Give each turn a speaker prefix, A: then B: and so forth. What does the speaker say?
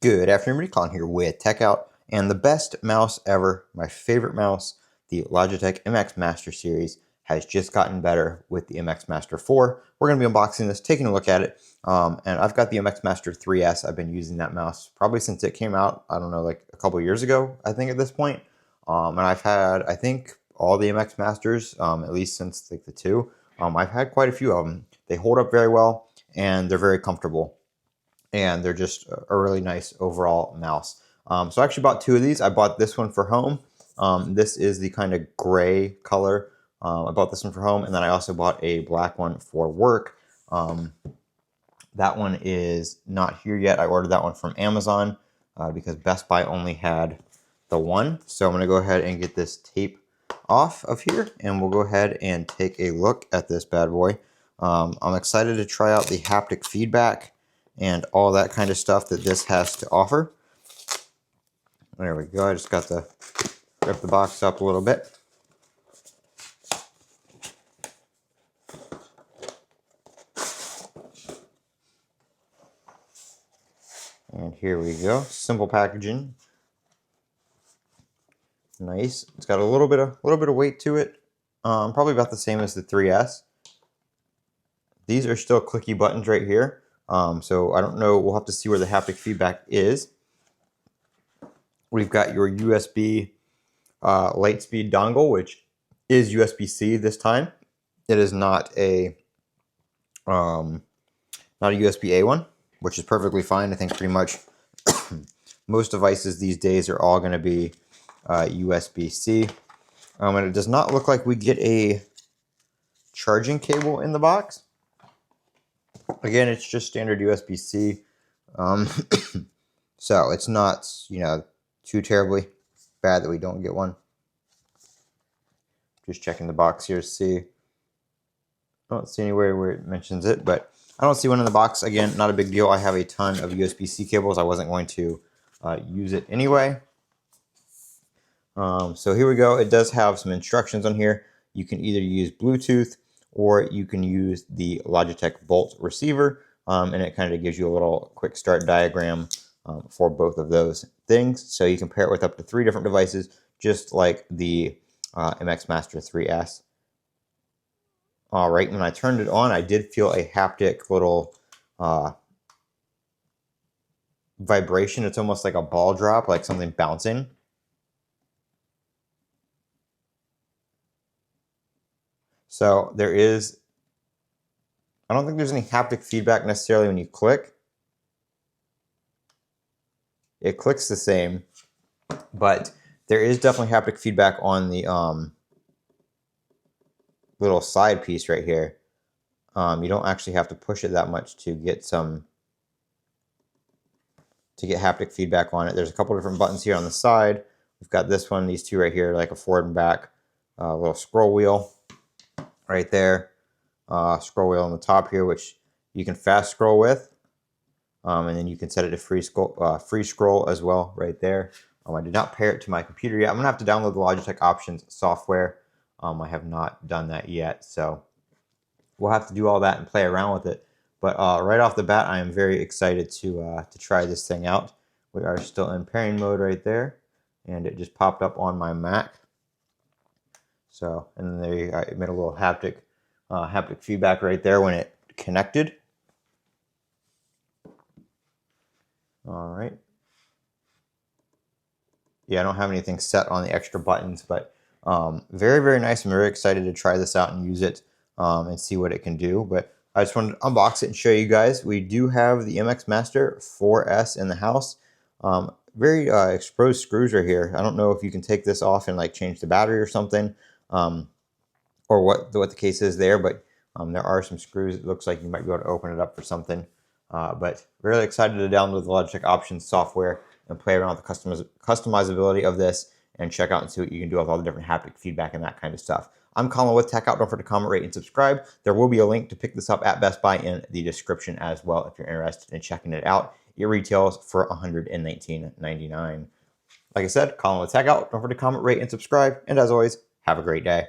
A: Good afternoon, everybody. Colin here with Techout, and the best mouse ever, my favorite mouse, the Logitech MX Master Series, has just gotten better with the MX Master 4. We're going to be unboxing this, taking a look at it, and I've got the MX Master 3S. I've been using that mouse probably since it came out, I don't know, like a couple years ago, I think at this point, and I've had, I think, all the MX Masters, at least since like the two. I've had quite a few of them. They hold up very well, and they're very comfortable. And they're just a really nice overall mouse. So I actually bought two of these. I bought this one for home. This is the kind of gray color. I bought this one for home, and then I also bought a black one for work. That one is not here yet. I ordered that one from Amazon because Best Buy only had the one. So I'm going to go ahead and get this tape off of here, and we'll go ahead and take a look at this bad boy. I'm excited to try out the haptic feedback and all that kind of stuff that this has to offer. There we go. I just got to rip the box up a little bit. And here we go. Simple packaging. Nice. It's got a little bit of weight to it. Probably about the same as the 3S. These are still clicky buttons right here. So I don't know, we'll have to see where the haptic feedback is. We've got your USB Lightspeed dongle, which is USB-C this time. It is not a USB-A one, which is perfectly fine. I think pretty much most devices these days are all going to be USB-C. And it does not look like we get a charging cable in the box. Again, it's just standard USB-C, so it's not, too terribly bad that we don't get one. Just checking the box here to see. I don't see anywhere where it mentions it, but I don't see one in the box. Again, not a big deal. I have a ton of USB-C cables. I wasn't going to use it anyway. So here we go. It does have some instructions on here. You can either use Bluetooth or you can use the Logitech Bolt receiver, and it kind of gives you a little quick start diagram for both of those things. So you can pair it with up to 3 different devices, just like the MX Master 3S. All right, when I turned it on, I did feel a haptic little vibration. It's almost like a ball drop, like something bouncing. So there is, I don't think there's any haptic feedback necessarily when you click. It clicks the same, but there is definitely haptic feedback on the little side piece right here. You don't actually have to push it that much to get haptic feedback on it. There's a couple different buttons here on the side. We've got this one, these two right here, like a forward and back, little scroll wheel right there, scroll wheel on the top here, which you can fast scroll with, and then you can set it to free scroll as well right there. I did not pair it to my computer yet. I'm gonna have to download the Logitech Options software. I have not done that yet, so we'll have to do all that and play around with it. But right off the bat, I am very excited to try this thing out. We are still in pairing mode right there, and it just popped up on my Mac. So, and then there you go. It made a little haptic feedback right there when it connected. All right. Yeah, I don't have anything set on the extra buttons, but very, very nice. I'm very excited to try this out and use it and see what it can do. But I just wanted to unbox it and show you guys. We do have the MX Master 4S in the house. Very exposed screws right here. I don't know if you can take this off and like change the battery or something. Or what the case is there, but there are some screws. It looks like you might be able to open it up for something. But really excited to download the Logitech Options software and play around with the customizability of this and check out and see what you can do with all the different haptic feedback and that kind of stuff. I'm Colin with Techout. Don't forget to comment, rate, and subscribe. There will be a link to pick this up at Best Buy in the description as well if you're interested in checking it out. It retails for $119.99. Like I said, Colin with Techout. Don't forget to comment, rate, and subscribe. And as always, have a great day.